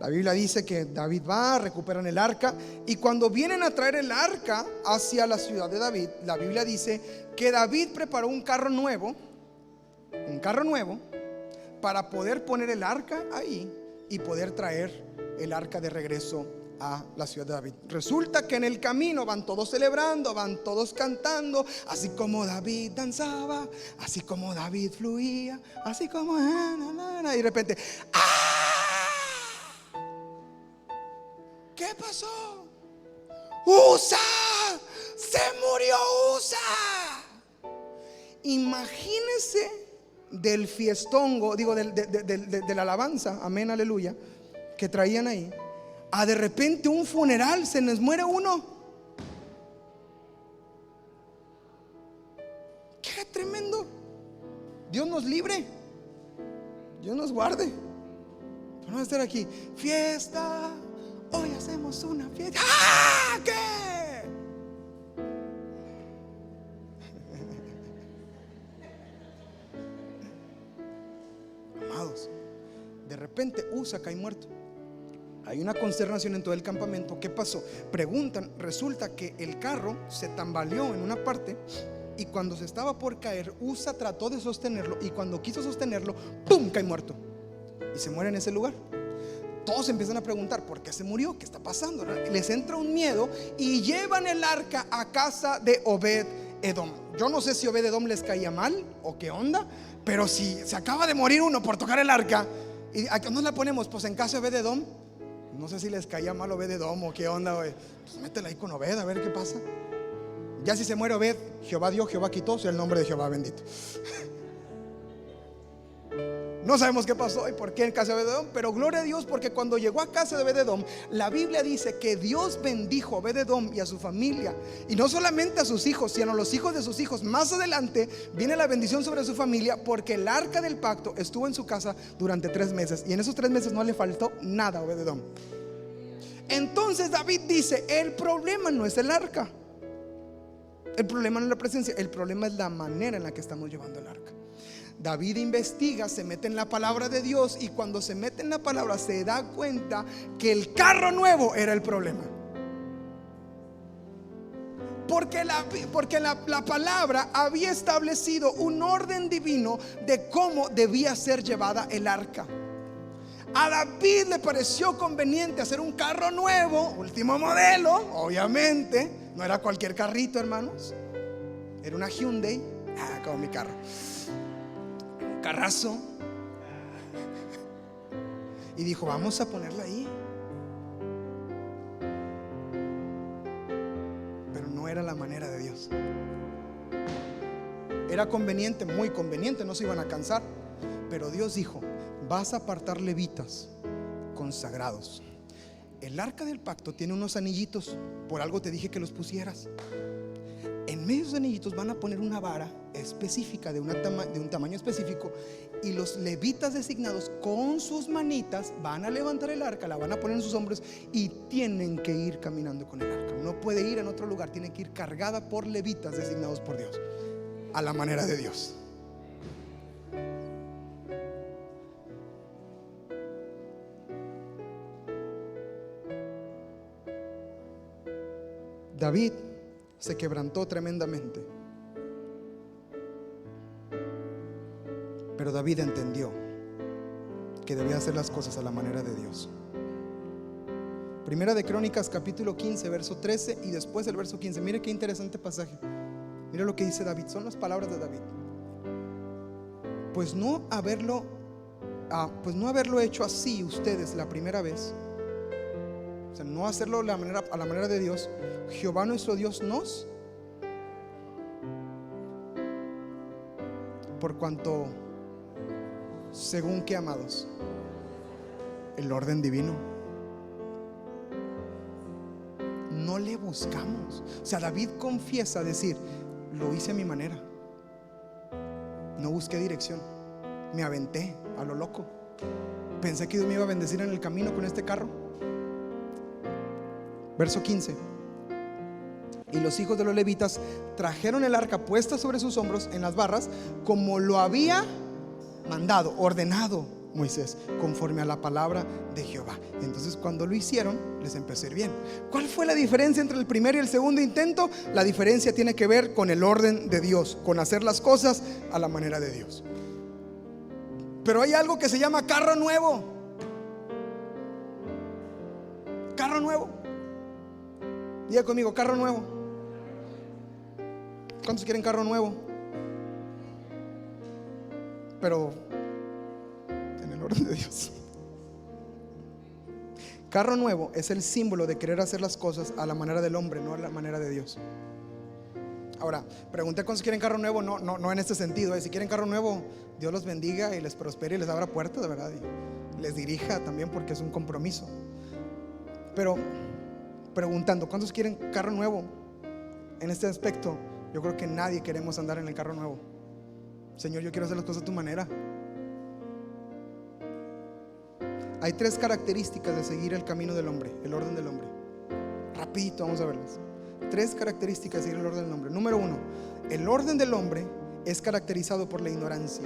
La Biblia dice que David va, recuperan el arca, y cuando vienen a traer el arca hacia la ciudad de David, la Biblia dice que David preparó un carro nuevo para poder poner el arca ahí y poder traer el arca de regreso a la ciudad de David. Resulta que en el camino van todos celebrando, van todos cantando, así como David danzaba, así como David fluía, así como y de repente, ¿qué pasó? Usa, se murió Usa. Imagínense del fiestongo, digo, de la alabanza, amén, aleluya, que traían ahí, a de repente un funeral, se les muere uno. Qué tremendo. Dios nos libre, Dios nos guarde. Vamos a estar aquí, fiesta, hoy hacemos una fiesta. ¡Ah! ¿Qué? Amados, de repente Usa cae muerto. Hay una consternación en todo el campamento. ¿Qué pasó? Preguntan. Resulta que el carro se tambaleó en una parte, y cuando se estaba por caer, Usa trató de sostenerlo, y cuando quiso sostenerlo, ¡pum!, cae muerto y se muere en ese lugar. Todos empiezan a preguntar: ¿por qué se murió? ¿Qué está pasando? Les entra un miedo y llevan el arca a casa de Obed Edom. Yo no sé si Obed Edom les caía mal o qué onda, pero si se acaba de morir uno por tocar el arca, ¿y a qué nos la ponemos? Pues en casa de Obed Edom. No sé si les caía mal Obed Edom o qué onda, güey. Pues métela ahí con Obed, a ver qué pasa. Ya si se muere Obed, Jehová dio, Jehová quitó, sea el nombre de Jehová bendito. No sabemos qué pasó y por qué en casa de Obed Edom, pero gloria a Dios, porque cuando llegó a casa de Obed Edom, la Biblia dice que Dios bendijo a Obed Edom y a su familia, y no solamente a sus hijos, sino a los hijos de sus hijos. Más adelante viene la bendición sobre su familia, porque el arca del pacto estuvo en su casa durante 3 meses, y en esos 3 meses no le faltó nada a Obed Edom. Entonces David dice: el problema no es el arca, el problema no es la presencia, el problema es la manera en la que estamos llevando el arca. David investiga, se mete en la palabra de Dios, y cuando se mete en la palabra se da cuenta que el carro nuevo era el problema. Porque la palabra había establecido un orden divino de cómo debía ser llevada el arca. A David le pareció conveniente hacer un carro nuevo, último modelo, obviamente. No era cualquier carrito, hermanos, era una Hyundai, como mi carro, carrazo. Y dijo: vamos a ponerla ahí. Pero no era la manera de Dios. Era conveniente, muy conveniente, no se iban a cansar. Pero Dios dijo: vas a apartar levitas consagrados. El arca del pacto tiene unos anillitos, por algo te dije que los pusieras. En medio de esos anillitos van a poner una vara específica de un tamaño específico, y los levitas designados con sus manitas van a levantar el arca, la van a poner en sus hombros, y tienen que ir caminando con el arca. No puede ir en otro lugar, tiene que ir cargada por levitas designados por Dios, a la manera de Dios. David se quebrantó tremendamente, pero David entendió que debía hacer las cosas a la manera de Dios. Primera de Crónicas capítulo 15 verso 13 y después el verso 15. Mire qué interesante pasaje. Mire lo que dice David, son las palabras de David. Pues no haberlo hecho así ustedes la primera vez, o sea, no hacerlo a la manera de Dios, Jehová nuestro Dios nos, por cuanto, según que, amados, el orden divino, no le buscamos. O sea, David confiesa decir: lo hice a mi manera, no busqué dirección, me aventé a lo loco, pensé que Dios me iba a bendecir en el camino con este carro. Verso 15: y los hijos de los levitas trajeron el arca puesta sobre sus hombros en las barras, como lo había mandado, ordenado Moisés, conforme a la palabra de Jehová. Entonces, cuando lo hicieron, les empezó a ir bien. ¿Cuál fue la diferencia entre el primer y el segundo intento? La diferencia tiene que ver con el orden de Dios, con hacer las cosas a la manera de Dios. Pero hay algo que se llama carro nuevo. Carro nuevo. Diga conmigo: carro nuevo. ¿Cuántos quieren carro nuevo? Pero en el orden de Dios. Carro nuevo es el símbolo de querer hacer las cosas a la manera del hombre, no a la manera de Dios. Ahora, pregunté cuántos quieren carro nuevo. No en este sentido. Si quieren carro nuevo, Dios los bendiga y les prospere y les abra puertas, de verdad, y les dirija también, porque es un compromiso. Pero preguntando, ¿cuántos quieren carro nuevo? En este aspecto, yo creo que nadie queremos andar en el carro nuevo. Señor, yo quiero hacer las cosas a tu manera. Hay 3 características de seguir el camino del hombre, el orden del hombre. Rapidito, vamos a verlas. 3 características de seguir el orden del hombre. Número 1: el orden del hombre es caracterizado por la ignorancia.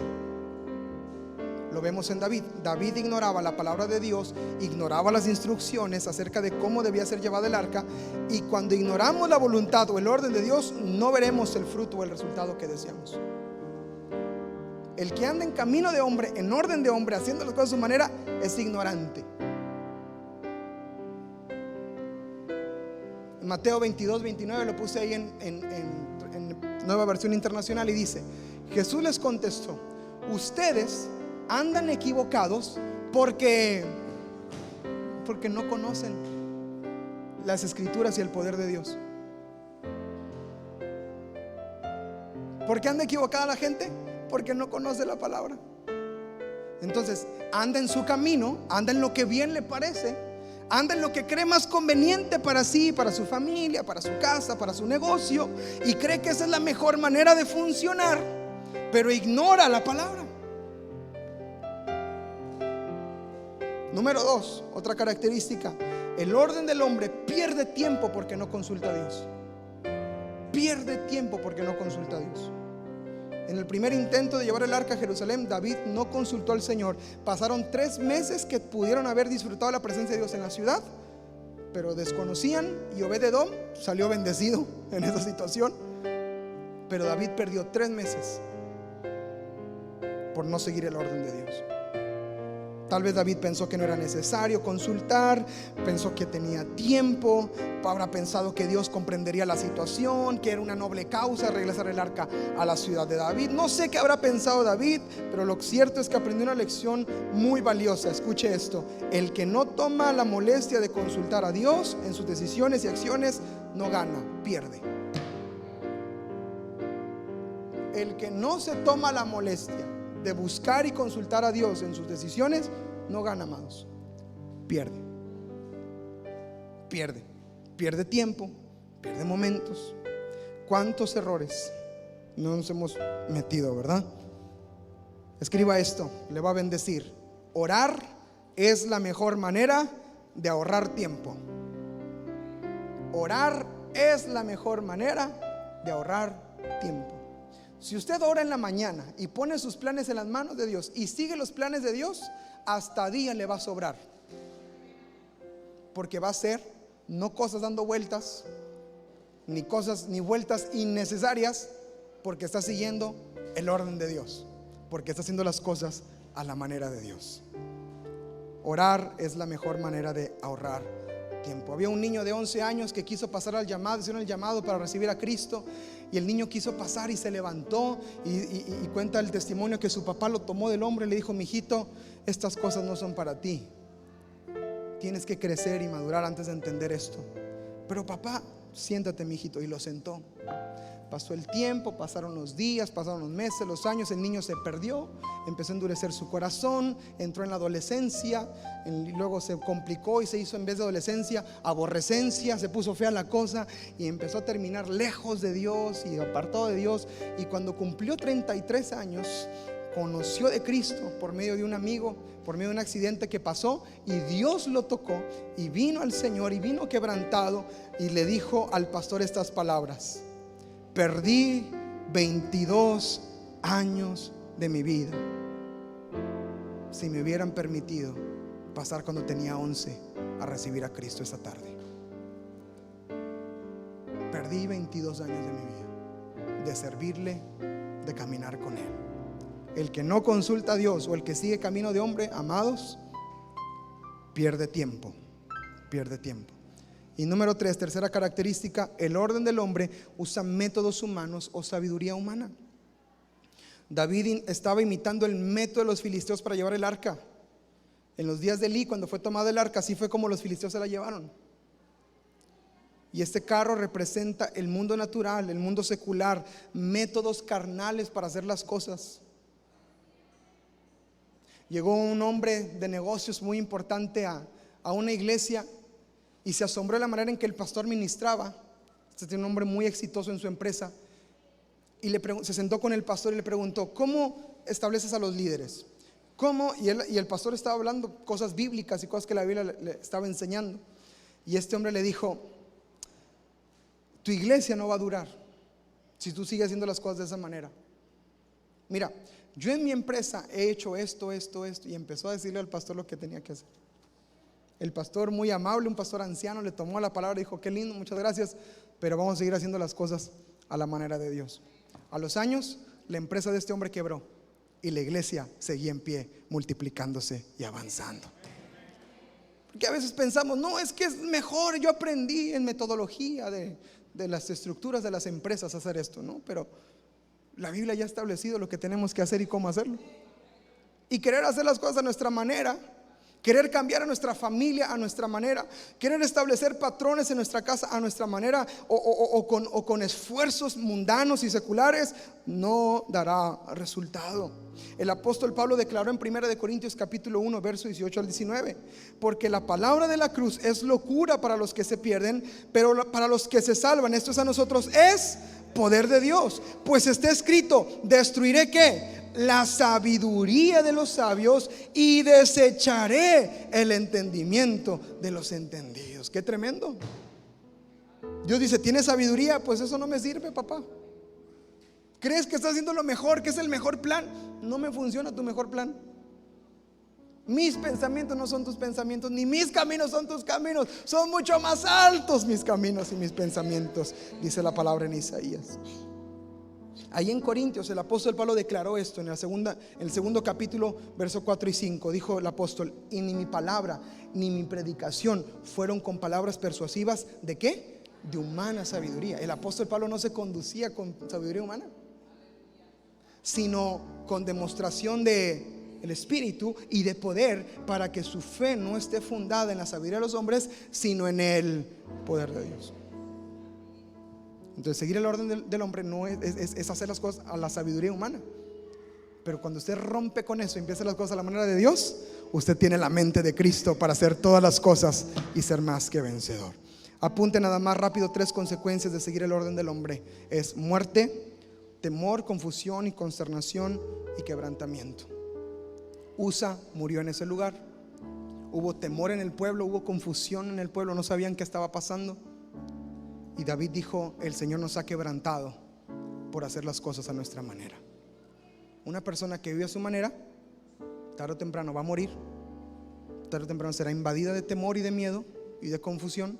Lo vemos en David. David ignoraba la palabra de Dios, ignoraba las instrucciones acerca de cómo debía ser llevada el arca. Y cuando ignoramos la voluntad o el orden de Dios, no veremos el fruto o el resultado que deseamos. El que anda en camino de hombre, en orden de hombre, haciendo las cosas a su manera, es ignorante. Mateo 22-29 lo puse ahí en Nueva Versión Internacional, y dice: Jesús les contestó: ustedes andan equivocados porque no conocen las escrituras y el poder de Dios. ¿Por qué anda equivocada la gente? Porque no conoce la palabra. Entonces, anda en su camino, anda en lo que bien le parece, anda en lo que cree más conveniente para sí, para su familia, para su casa, para su negocio, y cree que esa es la mejor manera de funcionar, pero ignora la palabra. Número 2, otra característica: el orden del hombre pierde tiempo porque no consulta a Dios. Pierde tiempo porque no consulta a Dios. En el primer intento de llevar el arca a Jerusalén, David no consultó al Señor. Pasaron 3 meses que pudieron haber disfrutado la presencia de Dios en la ciudad, pero desconocían, y Obed-Edom salió bendecido en esa situación. Pero David perdió 3 meses por no seguir el orden de Dios. Tal vez David pensó que no era necesario consultar, pensó que tenía tiempo, habrá pensado que Dios comprendería la situación, que era una noble causa regresar el arca a la ciudad de David. No sé qué habrá pensado David, pero lo cierto es que aprendió una lección muy valiosa. Escuche esto: el que no toma la molestia de consultar a Dios en sus decisiones y acciones no gana, pierde. El que no se toma la molestia de buscar y consultar a Dios en sus decisiones no gana, amados. Pierde. Pierde tiempo, pierde momentos. ¿Cuántos errores no nos hemos metido, verdad? Escriba esto, le va a bendecir: orar es la mejor manera de ahorrar tiempo. Orar es la mejor manera de ahorrar tiempo. Si usted ora en la mañana y pone sus planes en las manos de Dios y sigue los planes de Dios, hasta día le va a sobrar. Porque va a ser no cosas dando vueltas, ni vueltas innecesarias, porque está siguiendo el orden de Dios, porque está haciendo las cosas a la manera de Dios. Orar es la mejor manera de ahorrar tiempo. Había un niño de 11 años que quiso pasar al llamado, hicieron el llamado para recibir a Cristo, y el niño quiso pasar y se levantó y cuenta el testimonio que su papá lo tomó del hombro y le dijo: mijito, estas cosas no son para ti, tienes que crecer y madurar antes de entender esto. Pero papá, siéntate, mijito. Y lo sentó. Pasó el tiempo, pasaron los días, pasaron los meses, los años. El niño se perdió, empezó a endurecer su corazón, entró en la adolescencia, y luego se complicó y se hizo, en vez de adolescencia, aborrecencia. Se puso fea la cosa y empezó a terminar lejos de Dios y apartado de Dios. Y cuando cumplió 33 años, conoció de Cristo por medio de un amigo, por medio de un accidente que pasó, y Dios lo tocó y vino al Señor y vino quebrantado, y le dijo al pastor estas palabras: perdí 22 años de mi vida si me hubieran permitido pasar cuando tenía 11 a recibir a Cristo esta tarde. Perdí 22 años de mi vida de servirle, de caminar con Él. El que no consulta a Dios o el que sigue camino de hombre, amados, pierde tiempo. Pierde tiempo. Y número 3, tercera característica: el orden del hombre usa métodos humanos o sabiduría humana. David estaba imitando el método de los filisteos para llevar el arca. En los días de Elí, cuando fue tomada el arca, así fue como los filisteos se la llevaron. Y este carro representa el mundo natural, el mundo secular, métodos carnales para hacer las cosas. Llegó un hombre de negocios muy importante a una iglesia y se asombró de la manera en que el pastor ministraba. Este tiene un hombre muy exitoso en su empresa. Y se sentó con el pastor y le preguntó: ¿cómo estableces a los líderes? ¿Cómo? Y el pastor estaba hablando cosas bíblicas y cosas que la Biblia le estaba enseñando. Y este hombre le dijo: tu iglesia no va a durar si tú sigues haciendo las cosas de esa manera. Mira, yo en mi empresa he hecho esto. Y empezó a decirle al pastor lo que tenía que hacer. El pastor, muy amable, un pastor anciano, le tomó la palabra y dijo: qué lindo, muchas gracias, pero vamos a seguir haciendo las cosas a la manera de Dios. A los años, la empresa de este hombre quebró y la iglesia seguía en pie, multiplicándose y avanzando. Porque a veces pensamos: no, es que es mejor, yo aprendí en metodología de las estructuras de las empresas hacer esto, ¿no? Pero la Biblia ya ha establecido lo que tenemos que hacer y cómo hacerlo. Y querer hacer las cosas a nuestra manera, querer cambiar a nuestra familia a nuestra manera, querer establecer patrones en nuestra casa a nuestra manera, o con esfuerzos mundanos y seculares, no dará resultado. El apóstol Pablo declaró en 1 Corintios capítulo 1 verso 18 al 19: porque la palabra de la cruz es locura para los que se pierden, pero para los que se salvan, esto es a nosotros, es poder de Dios. Pues está escrito: destruiré ¿qué? La sabiduría de los sabios y desecharé el entendimiento de los entendidos. Qué tremendo. Dios dice: ¿tienes sabiduría? Pues eso no me sirve, papá. ¿Crees que estás haciendo lo mejor, que es el mejor plan? No me funciona tu mejor plan. Mis pensamientos no son tus pensamientos, ni mis caminos son tus caminos. Son mucho más altos mis caminos y mis pensamientos, dice la palabra en Isaías. Ahí en Corintios el apóstol Pablo declaró esto en el segundo capítulo, versos 4 y 5. Dijo el apóstol: y ni mi palabra ni mi predicación fueron con palabras persuasivas ¿de qué? De humana sabiduría. El apóstol Pablo no se conducía con sabiduría humana, sino con demostración de el Espíritu y de poder, para que su fe no esté fundada en la sabiduría de los hombres, sino en el poder de Dios. Entonces, seguir el orden del hombre no es hacer las cosas a la sabiduría humana. Pero cuando usted rompe con eso y empieza las cosas a la manera de Dios, usted tiene la mente de Cristo para hacer todas las cosas y ser más que vencedor. Apunte nada más rápido 3 consecuencias de seguir el orden del hombre: es muerte, temor, confusión y consternación y quebrantamiento. Usa murió en ese lugar. Hubo temor en el pueblo, hubo confusión en el pueblo, no sabían qué estaba pasando. Y David dijo: el Señor nos ha quebrantado por hacer las cosas a nuestra manera. Una persona que vive a su manera, tarde o temprano va a morir. Tarde o temprano será invadida de temor y de miedo y de confusión,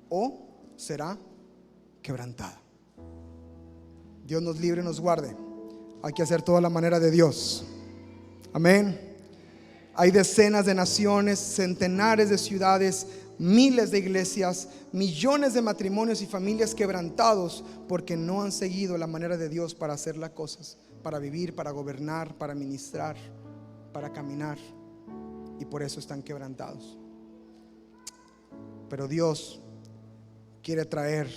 o será quebrantada. Dios nos libre y nos guarde. Hay que hacer toda la manera de Dios. Amén. Hay decenas de naciones, centenares de ciudades, miles de iglesias, millones de matrimonios y familias quebrantados porque no han seguido la manera de Dios para hacer las cosas, para vivir, para gobernar, para ministrar, para caminar, y por eso están quebrantados. Pero Dios quiere traer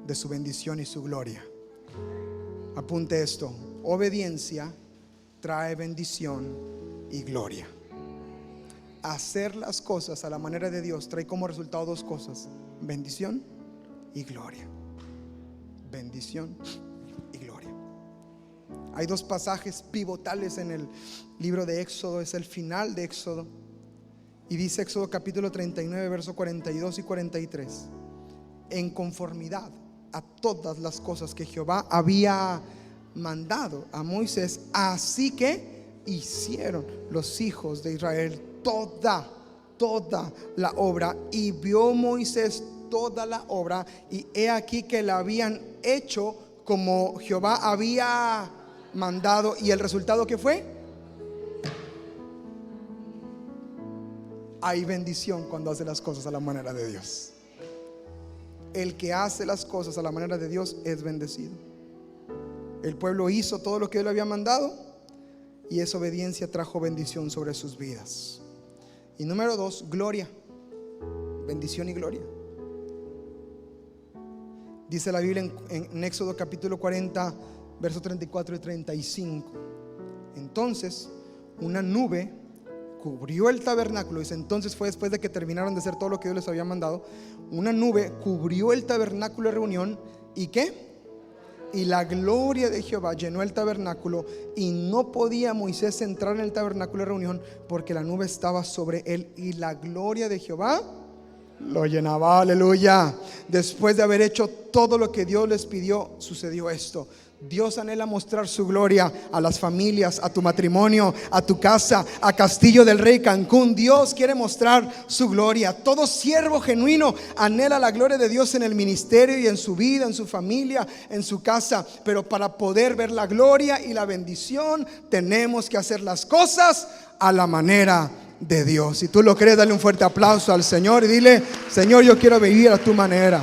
de su bendición y su gloria. Apunte esto: obediencia trae bendición y gloria. Hacer las cosas a la manera de Dios trae como resultado dos cosas: bendición y gloria. Bendición y gloria. Hay dos pasajes pivotales en el libro de Éxodo. Es el final de Éxodo, y dice Éxodo capítulo 39 verso 42 y 43: en conformidad a todas las cosas que Jehová había mandado a Moisés, así que hicieron los hijos de Israel toda la obra. Y vio Moisés toda la obra, y he aquí que la habían hecho como Jehová había mandado. ¿Y el resultado qué fue? Hay bendición cuando hace las cosas a la manera de Dios. El que hace las cosas a la manera de Dios es bendecido. El pueblo hizo todo lo que Él había mandado, y esa obediencia trajo bendición sobre sus vidas. Y número dos, gloria. Bendición y gloria. Dice la Biblia en Éxodo capítulo 40 versos 34 y 35: entonces una nube cubrió el tabernáculo. Dice, entonces fue después de que terminaron de hacer todo lo que Dios les había mandado. Una nube cubrió el tabernáculo de reunión. ¿Y qué? Y la gloria de Jehová llenó el tabernáculo, y no podía Moisés entrar en el tabernáculo de reunión porque la nube estaba sobre él, y la gloria de Jehová lo llenaba. Aleluya. Después de haber hecho todo lo que Dios les pidió, sucedió esto. Dios anhela mostrar su gloria a las familias, a tu matrimonio, a tu casa, a Castillo del Rey, Cancún. Dios quiere mostrar su gloria. Todo siervo genuino anhela la gloria de Dios en el ministerio y en su vida, en su familia, en su casa. Pero para poder ver la gloria y la bendición, tenemos que hacer las cosas a la manera de Dios. Si tú lo crees, dale un fuerte aplauso al Señor y dile: Señor, yo quiero vivir a tu manera.